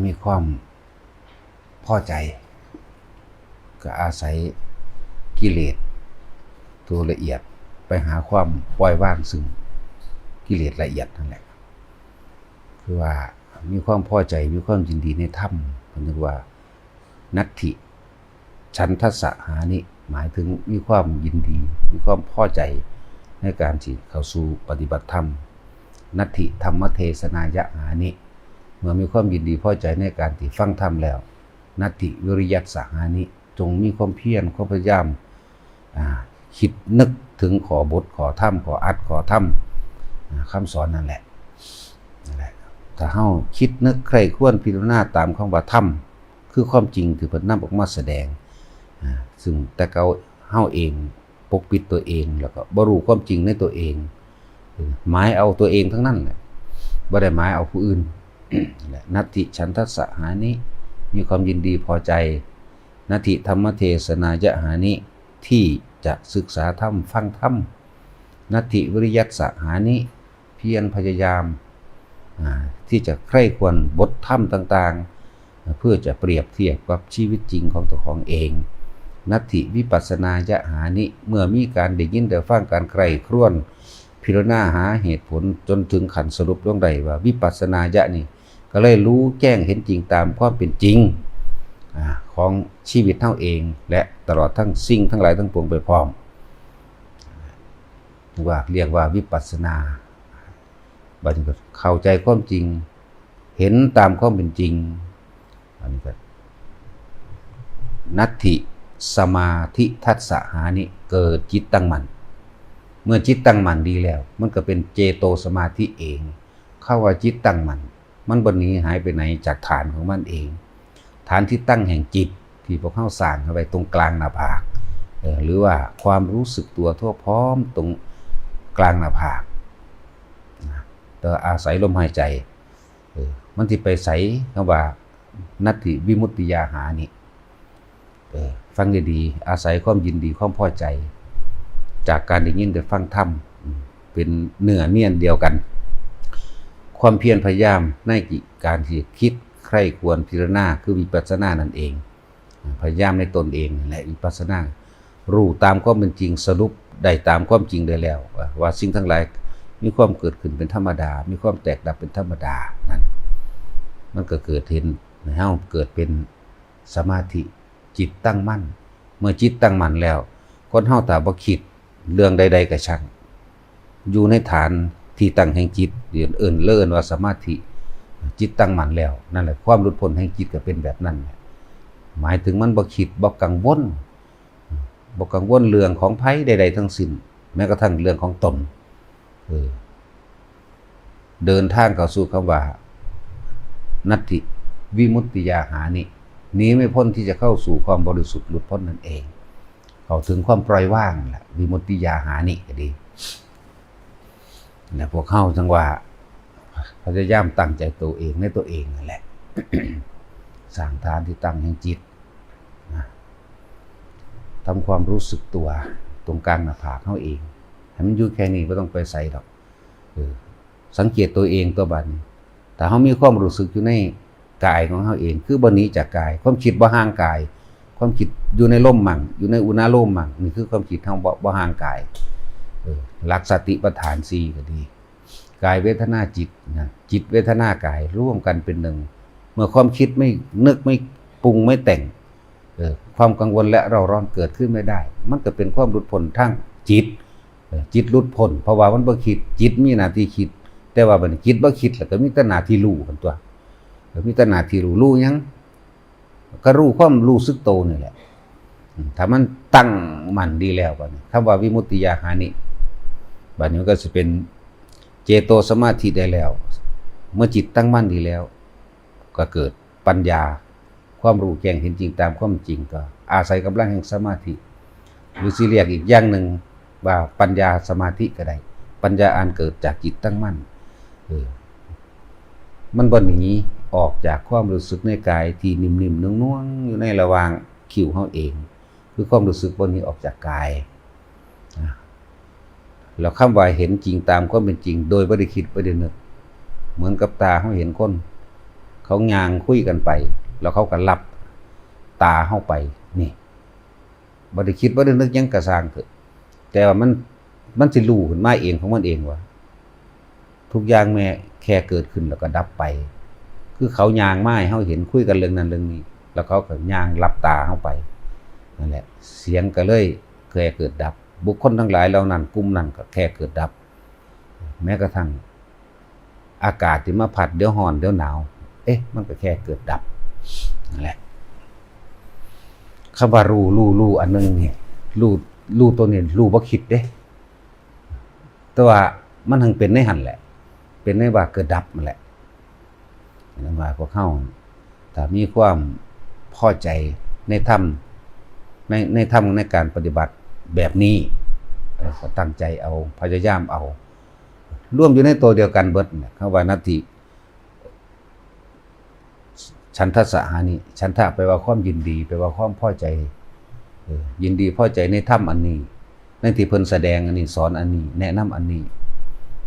มีความพอใจก็อาศัยกิเลสตัวละเอียดไปหาความปล่อยวางซึ่งกิเลสละเอียดนั่นแหละคือว่ามีความพอใจมีความยินดีในธรรมเรียกว่านัตถิฉันทสหานิหมายถึงมีความยินดีมีความพอใจในการที่เข้าสู่ปฏิบัติธรรมนัตถิธรรมเทศนายะหานิเมื่อมีความยินดีพอใจในการที่ฟังธรรมแล้วนัตถิวิริยัสสหานิจงมีความเพียรความพยายามคิดนึกถึงขอบทขอธรรมขออัดขอธรรมคำสอนนั่นแหละถ้าเฮาคิดนึกใครควรพิจารณาตามคำว่าธรรมคือความจริงที่เพิ่นนำออกมาแสดงซึ่งแต่เฮาเองปกปิดตัวเองแล้วก็บ่รู้ความจริงในตัวเองหมายเอาตัวเองทั้งนั้นแหละบ่ได้หมายเอาผู้อื่น นัตถิฉันทสหานิมีความยินดีพอใจนัตถิธรรมเทศนายะหานิที่จะศึกษาธรรมฟังธรรมนัตถิวิริยัสสหานิเพียรพยายามที่จะใคร่ควรบทธรรมต่างๆเพื่อจะเปรียบเทียบกับชีวิตจริงของตัวของเองนัตถิวิปัสสนายะหานิเมื่อมีการได้ยินได้ฟังการใคร่ครวญพิจารณาหาเหตุผลจนถึงขั้นสรุปลงได้ว่าวิปัสสนายะนี่ก็เลยรู้แจ้งเห็นจริงตามความเป็นจริงของชีวิตเท่าเองและตลอดทั้งสิ่งทั้งหลายทั้งปวงไปพร้อมว่าเรียกว่าวิปัสสนาบัดนี้ก็เข้าใจความจริงเห็นตามความเป็นจริงอันนี้ก็นัตถิสมาธิทัสสหานิเกิดจิตตั้งมั่นเมื่อจิตตั้งมั่นดีแล้วมันก็เป็นเจโตสมาธิเองเข้าว่าจิตตั้งมั่นมันบ่หนีหายไปไหนจากฐานของมันเองฐานที่ตั้งแห่งจิตที่พวกเข้าสร้างเข้าไปตรงกลางหน้าผากหรือว่าความรู้สึกตัวทั่วพร้อมตรงกลางหน้าผากแต่อาศัยลมหายใจมันที่ไปใส่คำว่านัตถิวิมุตติยาหานิฟังดีๆอาศัยความยินดีความพอใจจากการได้ยินได้ฟังธรรมเป็นเนื้อเนียนเดียวกันความเพียรพยายามในการที่คิดใคร่ควรพิจารณาคือวิปัสสนานั่นเองพยายามในตนเองและวิปัสสนารู้ตามความเป็นจริงสรุปได้ตามความจริงได้แล้วว่าสิ่งทั้งหลายมีความเกิดขึ้นเป็นธรรมดามีความแตกดับเป็นธรรมดานั่นมันก็เกิดเห็นเฮาเกิดเป็นสมาธิจิตตั้งมั่นเมื่อจิตตั้งมั่นแล้วคนเฮาถ้าบ่คิดเรื่องใดๆก็ช่างอยู่ในฐานที่ตั้งแห่งจิตเอิ้นว่าสมาธิจิตตั้งมั่นแล้วนั่นแหละความหลุดพ้นแห่งจิตก็เป็นแบบนั้นหมายถึงมันบ่คิดบ่กังวลเรื่องของไผใดๆทั้งสิ้นแม้กระทั่งเรื่องของตนเดินทางเข้าสู่คำว่านัตถิวิมุตติยาหานิหนีไม่พ้นที่จะเข้าสู่ความบริสุทธิ์หลุดพ้นนั่นเองเข้าถึงความปล่อยว่างแหละวิมุตติยาหานิก็ดีและพวกเข้าจังว่าพยายามตั้งใจตัวเองในตัวเองนั่นแหละ สร้างฐานที่ตั้งแห่งจิตทำความรู้สึกตัวตรงกลางหน้าผากเขาเองให้มันอยู่แค่นี้ไม่ต้องไปใส่หรอกสังเกตตัวเองตัวบัดนี้แต่เขามีความรู้สึกอยู่ในกายของเขาเองคือบ่หนีจากกายความคิดบ่ห่างกายความคิดอยู่ในลมมั่งอยู่ในอุณาโลมมั่งนี่คือความคิดเฮาบ่ห่างกายหลักสติปัฏฐาน4ก็ดีกายเวทนาจิตนะจิตเวทนากายร่วมกันเป็นหนึ่งเมื่อความคิดไม่นึกไม่ปรุงไม่แต่งความกังวลและเราร้อนเกิดขึ้นไม่ได้มันก็เป็นความหลุดพ้นทางจิตจิตหลุดพ้นเพราะว่ามันบ่คิดจิตมีหน้าที่คิดแต่ว่าบัดนี้จิตบ่คิดแล้วก็มีแต่หน้าที่รู้กันตัวมีแต่หน้าที่รู้หยังก็รู้ความรู้สึกโตนี่แหละถ้ามันตั้งมั่นดีแล้วบัดนี้คำว่าวิมุตติยาหานิบัดนี้มันก็จะเป็นเจโตสมาธิได้แล้วเมื่อจิตตั้งมั่นดีแล้วก็เกิดปัญญาความรู้แจ้งเห็นจริงตามความจริงก็อาศัยกำลังแห่งสมาธิหรือสิเรียกอีกอย่างหนึ่งว่าปัญญาสมาธิก็ได้ปัญญาอันเกิดจากจิตตั้งมั่นมันบ่หนีออกจากความรู้สึกในกายที่นิ่มๆนุ่งๆอยู่ในระหว่างคิ้วเฮาเองคือความรู้สึกบ่หนีออกจากกายแล้วคำว่าเห็นจริงตามความเป็นจริงโดยบ่ได้คิดบ่ได้นึกเหมือนกับตาเฮาเห็นคน เขาย่างคุยกันไปแล้วเขาก็รับตาเข้าไปนี่บ่ได้คิดบ่ได้นึกหยังกระสร้างเถอะแต่ว่ามันสิรู้ขึ้นมาเองของมันเองว่าทุกอย่างแม้แค่เกิดขึ้นแล้วก็ดับไปคือเขาย่างมาให้เฮาเห็นคุยกันเรื่องนั้นเรื่องนี้แล้วเขาก็ย่างรับตาเข้าไปนั่นแหละเสียงก็เลยแค่เกิดดับบุคคลทั้งหลายเหล่านั้นกลุ่มนั้นก็แค่เกิดดับแม้กระทั่งอากาศที่มาพัดเดี๋ยวร้อนเดี๋ยวหนาวมันก็แค่เกิดดับนั่นแหละคำว่ารู้อันนึงนี่รู้ตัวนี้รู้บ่คิดเด้แต่ว่ามันถึงเป็นในหั่นแหละเป็นในว่าเกิดดับนั่นแหละนั่นว่าพวกเฮาถ้ามีความพอใจในธรรมในธรรมในการปฏิบัติแบบนี้ก็ตั้งใจเอาพยายามเอาร่วมอยู่ในตัวเดียวกันเบิดคำว่านัตถิฉันทสหานิฉันทะแปลว่าความยินดีแปลว่าความพอใจยินดีพอใจในธรรมอันนี้ในที่เพิ่นแสดงอันนี้สอนอันนี้แนะนำอันนี้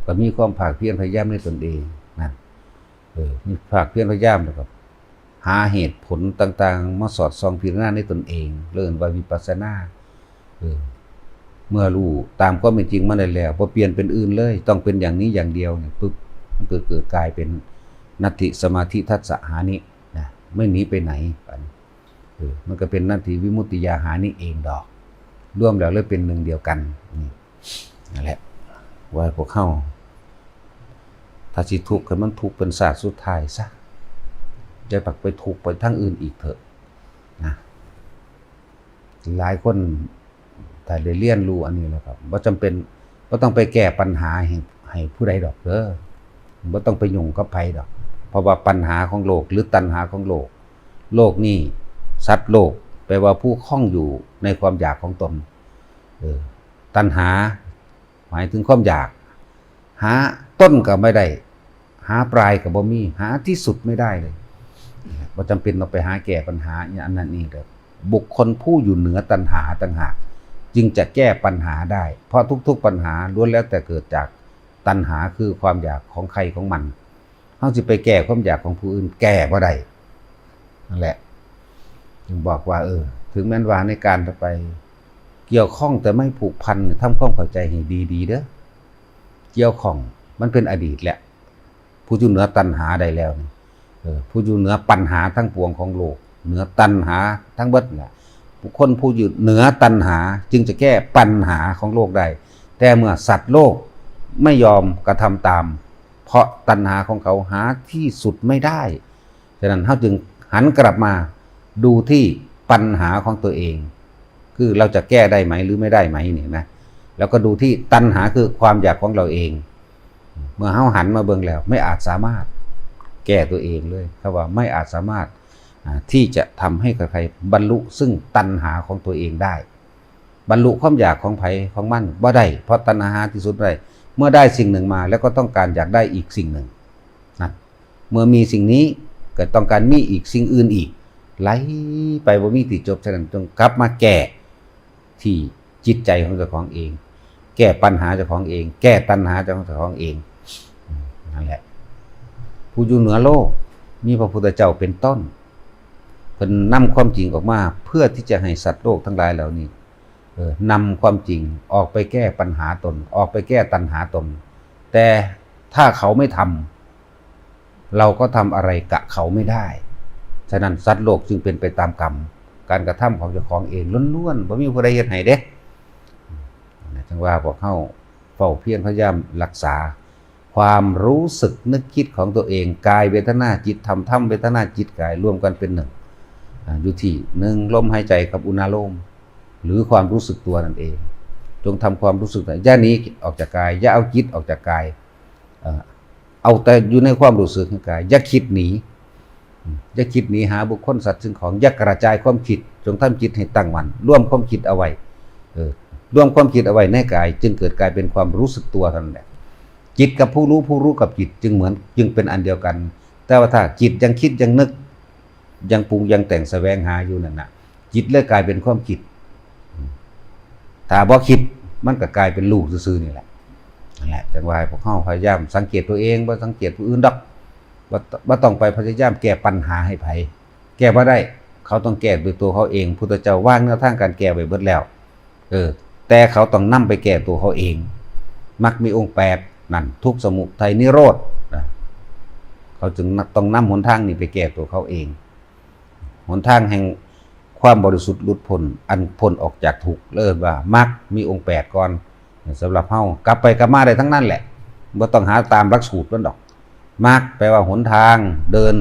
ก็มีความภาคเพียรพยายามในตนเองนั่นมีภาคเพียรพยายามแล้วก็หาเหตุผลต่างๆมาสอดส่องพิจารณาในตนเองเรื่องว่าวิปัสสนาเมื่อรู้ตามความเป็นจริงมาได้แล้วพอเปลี่ยนเป็นอื่นเลยต้องเป็นอย่างนี้อย่างเดียวเนี่ยปุ๊บมันเกิดกลายเป็นนัตถิสมาธิทัสสะหานินะไม่หนีไปไหนมันก็เป็นนัตถิวิมุตติยาหานิเองดอกร่วมแล้วเลยเป็นหนึ่งเดียวกันนั่นแหละว่าพวกเข้าถ้าสิทุกข์ก็มันทุกข์เป็นศาสตร์สุดท้ายซะอย่าปักไปทุกข์ไปทั้งอื่นอีกเถอะนะหลายคนถ้าได้เรียนรู้อันนี้แล้วครับบ่จำเป็นบ่ต้องไปแก้ปัญหาให้ผู้ใดดอกเด้อบ่ต้องไปยุ่งกับไผดอกเพราะว่าปัญหาของโลกหรือตัณหาของโลกนี่สัตว์โลกแปลว่าผู้คล้องอยู่ในความอยากของตนตัณหาหมายถึงความอยากหาต้นก็ไม่ได้หาปลายก็บ่มีหาที่สุดไม่ได้เลยบ่จำเป็นต้องไปหาแก้ปัญหาอย่างนั้นนี่เด้อบุคคลผู้อยู่เหนือตัณหาต่างหากจึงจะแก้ปัญหาได้เพราะทุกๆปัญหาล้วนแล้วแต่เกิดจากตัณหาคือความอยากของใครของมันเฮาสิไปแก้ความอยากของผู้อื่นแก้บ่ได้นั่นแหละจึงบอกว่าถึงแม้ว่าในการต่อไปเกี่ยวข้องแต่ไม่ผูกพันทำความเข้าใจให้ดีๆเด้อเกี่ยวข้องมันเป็นอดีตแหละผู้อยู่เหนือตัณหาได้แล้วผู้อยู่เหนือปัญหาทั้งปวงของโลกเหนือตัณหาทั้งเบิดแหละบุคคลผู้อยู่เหนือตัณหาจึงจะแก้ปัญหาของโลกได้แต่เมื่อสัตว์โลกไม่ยอมกระทำตามเพราะตัณหาของเขาหาที่สุดไม่ได้ฉะนั้นเขาจึงหันกลับมาดูที่ปัญหาของตัวเองคือเราจะแก้ได้ไหมหรือไม่ได้ไหมเนี่ยนะแล้วก็ดูที่ตัณหาคือความอยากของเราเองเมื่อเขาหันมาเบิ่งแล้วไม่อาจสามารถแก้ตัวเองเลยเพราะว่าไม่อาจสามารถที่จะทำให้ใครบรรลุซึ่งตัณหาของตัวเองได้บรรลุความอยากของไผของมันบ่ได้เพราะตัณหาที่สุดได้เมื่อได้สิ่งหนึ่งมาแล้วก็ต้องการอยากได้อีกสิ่งหนึ่งนะเมื่อมีสิ่งนี้ก็ต้องการมีอีกสิ่งอื่นอีกไหลไปบ่มีที่จบฉะนั้นต้องกลับมาแก้ที่จิตใจของเจ้าของเองแก้ปัญหาเจ้าของเองแก้ตัณหาเจ้าของเองนั่นแหละผู้อยู่เหนือโลกมีพระพุทธเจ้าเป็นต้นเพิ่นนำความจริงออกมาเพื่อที่จะให้สัตว์โลกทั้งหลายเหล่านี้นำความจริงออกไปแก้ปัญหาตนออกไปแก้ตัณหาตนแต่ถ้าเขาไม่ทำเราก็ทำอะไรกะเขาไม่ได้ฉะนั้นสัตว์โลกจึงเป็นไปตามกรรมการกระทำของเจ้าของเองล้วนๆบ่มีผู้ใดเฮ็ดให้เด้จังว่าพวกเฮาเฝ้าเพียรพยายามรักษาความรู้สึกนึกคิดของตัวเองกายเวทนาจิตธรรมเวทนาจิตกายรวมกันเป็นหนึ่งอยู่ที่หนึ่งลมหายใจกับอุณาโลมหรือความรู้สึกตัวนั่นเองจงทำความรู้สึกอย่าหนีออกจากกายอย่าเอาจิตออกจากกายเอาแต่อยู่ในความรู้สึกของกายอย่าคิดหนีอย่าคิดหนีหาบุคคลสัตว์สิ่งของอย่ากระจายความคิดจงทำจิตให้ตั้งมั่นร่วมความคิดเอาไว้ร่วมความคิดเอาไว้ในกายจึงเกิดกลายเป็นความรู้สึกตัวเท่านั้นแหละจิตกับผู้รู้กับจิตจึงเป็นอันเดียวกันแต่ว่าถ้าจิตยังคิดยังนึกยังปรุงยังแต่งแสวงหาอยู่นั่นน่ะจิตเลยกลายเป็นความคิดถ้าบ่คิดมันก็กลายเป็นลูกซื่อๆนี่แหละนั่นแหละจังว่าพวกเฮาพยายามสังเกตตัวเองบ่สังเกตผู้อื่นดอก บ่ต้องไปพยายามแก้ปัญหาให้ไผแก้บ่ได้เขาต้องแก้ด้วยตัวเขาเองพุทธเจ้าวางแนวทางการแก้ไว้เบิดแล้วแต่เขาต้องนำไปแก้ตัวเขาเองมรรคมีองค์8นั่นทุกข์สมุทัยนิโรธนะเขาจึงต้องนำหนทางนี้ไปแก้ตัวเขาเองหนทางแห่งความบริสุทธิ์หลุดพ้นอันพ้นออกจากทุกข์เริ่มว่ามรรคมีองค์8ก่อนสำหรับเฮากลับไปกลับมาได้ทั้งนั้นแหละบ่ต้องหาตามหลักสูตรนั่นดอกมรรคแปลว่าหนทางเดิน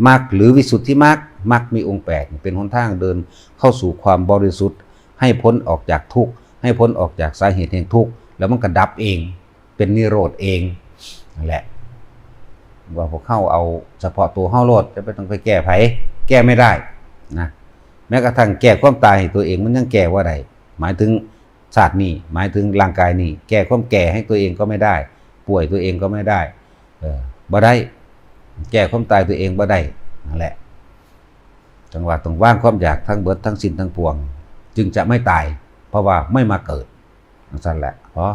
มรรคหรือวิสุทธิมรรคมรรคมีองค์8เป็นหนทางเดินเข้าสู่ความบริสุทธิ์ให้พ้นออกจากทุกข์ให้พ้นออกจากสาเหตุแห่งทุกข์แล้วมันก็ดับเองเป็นนิโรธเองนั่นแหละว่าพวกเข้าเอาเฉพาะตัวเข้าโลดจะไปต้องไปแก้ไผแก้ไม่ได้นะแม้กระทั่งแก้ความตายให้ตัวเองมันยังแก้ว่าใดหมายถึงศาสตร์นี้หมายถึงร่างกายนี้แก้ความแก่ให้ตัวเองก็ไม่ได้ป่วยตัวเองก็ไม่ได้บ่ได้แก้ความตายตัวเองบ่ได้นั่นแหละจังหวะต้องว่างความอยากทั้งเบิดทั้งสิ้นทั้งปวงจึงจะไม่ตายเพราะว่าไม่มาเกิดนั่นแหละเพราะ